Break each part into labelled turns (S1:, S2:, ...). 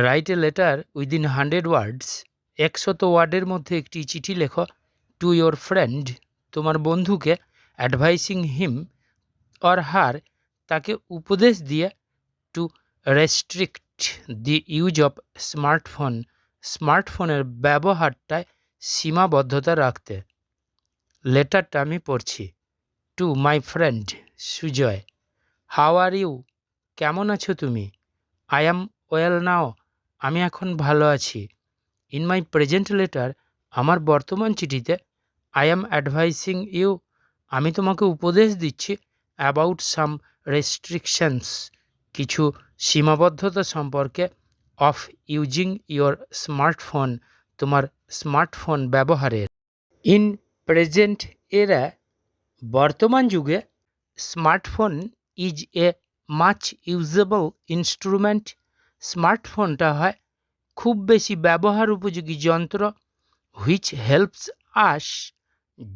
S1: Write a letter within 100 ওয়ার্ডস। 100 ওয়ার্ডের মধ্যে একটি চিঠি লেখো টু ইয়োর ফ্রেন্ড, তোমার বন্ধুকে, অ্যাডভাইসিং হিম অর হার, তাকে উপদেশ দিয়ে, to restrict the use of smartphone, স্মার্টফোনের ব্যবহারটায় সীমাবদ্ধতা রাখতে। লেটারটা আমি পড়ছি। To my friend Sujay, how are you, কেমন আছো তুমি? আই অ্যাম ওয়েল নাও, আমি এখন ভালো আছি। ইন মাই প্রেজেন্ট লেটার, আমার বর্তমান চিঠিতে, আই অ্যাম অ্যাডভাইসিং ইউ, আমি তোমাকে উপদেশ দিচ্ছি, অ্যাবাউট সাম রেস্ট্রিকশনস, কিছু সীমাবদ্ধতা সম্পর্কে, অফ ইউজিং ইয়োর স্মার্টফোন, তোমার স্মার্টফোন ব্যবহারের। ইন প্রেজেন্ট এরা, বর্তমান যুগে, smartphone is a much usable instrument, স্মার্টফোনটা হয় খুব বেশি ব্যবহার উপযোগী যন্ত্র, হুইচ হেল্পস আস,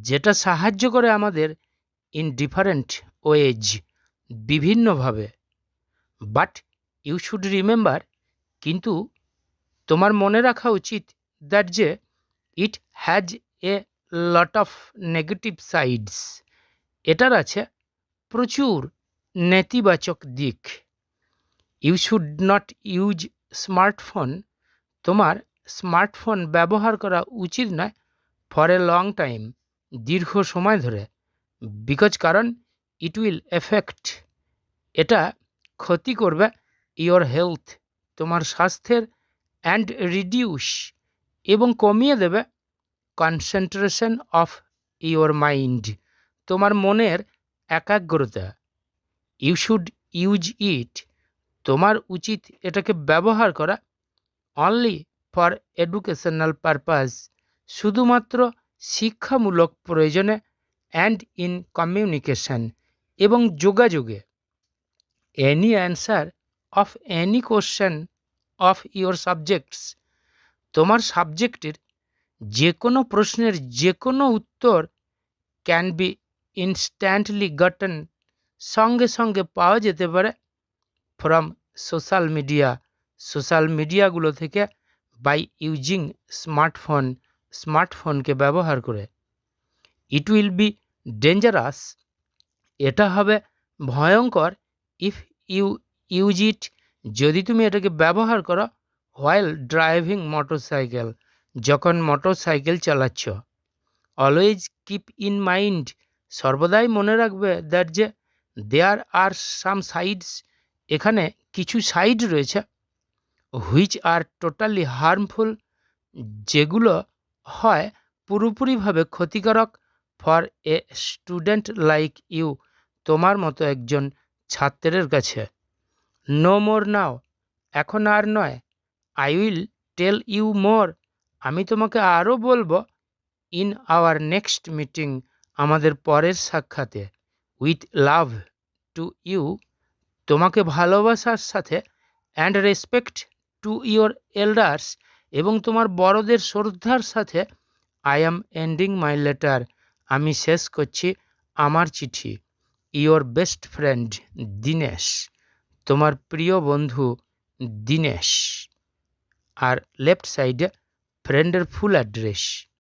S1: যেটা সাহায্য করে আমাদের, ইন ডিফারেন্ট ওয়েজ, বিভিন্নভাবে। বাট ইউ শুড রিমেম্বার, কিন্তু তোমার মনে রাখা উচিত, দ্যাট যে it has a lot of negative sides, এটার আছে প্রচুর নেতিবাচক দিক। You should not use smartphone, তোমার স্মার্টফোন ব্যবহার করা উচিত নয়, ফর এ লং টাইম, দীর্ঘ সময় ধরে, বিকজ কারণ, ইট উইল এফেক্ট, এটা ক্ষতি করবে, ইয়োর হেলথ, তোমার স্বাস্থ্যের, অ্যান্ড রিডিউস, এবং কমিয়ে দেবে, কনসেন্ট্রেশন অফ ইয়োর মাইন্ড, তোমার মনের একাগ্রতা। ইউ শুড ইউজ ইট, তোমার উচিত এটাকে ব্যবহার করা, অনলি ফর এডুকেশনাল পারপাস, শুধুমাত্র শিক্ষামূলক প্রয়োজনে, অ্যান্ড ইন কমিউনিকেশন, এবং যোগাযোগে। Any answer of any question of your subjects, তোমার সাবজেক্টের যে কোনো প্রশ্নের যে কোনো উত্তর, ক্যান বি ইনস্ট্যান্টলি গটন, সঙ্গে সঙ্গে পাওয়া যেতে পারে, ফ্রম সোশ্যাল মিডিয়া, সোশ্যাল মিডিয়াগুলো থেকে, বাই ইউজিং স্মার্টফোন, স্মার্টফোনকে ব্যবহার করে। ইট উইল বি ডেঞ্জারাস, এটা হবে ভয়ঙ্কর, ইফ ইউ ইউজ ইট, যদি তুমি এটাকে ব্যবহার করো, হোয়াইল ড্রাইভিং মোটরসাইকেল, যখন মোটরসাইকেল চালাচ্ছ। অলওয়েজ কিপ ইন মাইন্ড, সর্বদাই মনে রাখবে, দ্যাট যে দেয়ার আর সাম সাইডস, এখানে কিছু সাইড রয়েছে, হুইচ আর টোটালি হার্মফুল, যেগুলো হয় পুরোপুরিভাবে ক্ষতিকারক, for a student like you, তোমার মতো একজন ছাত্রের কাছে। নো মোর নাও, এখন আর নয়, I will tell you more, আমি তোমাকে আরও বলবো, ইন আওয়ার নেক্সট মিটিং, আমাদের পরের সাক্ষাতে। উইথ লাভ টু ইউ, তোমাকে ভালোবাসার সাথে, and respect to your elders, এবং তোমার বড়দের শ্রদ্ধার সাথে, I am ending my letter, আমি শেষ করছি আমার চিঠি। ইয়োর বেস্ট ফ্রেন্ড দীনেশ, তোমার প্রিয় বন্ধু দীনেশ। আর লেফট সাইডে ফ্রেন্ডের ফুল অ্যাড্রেস।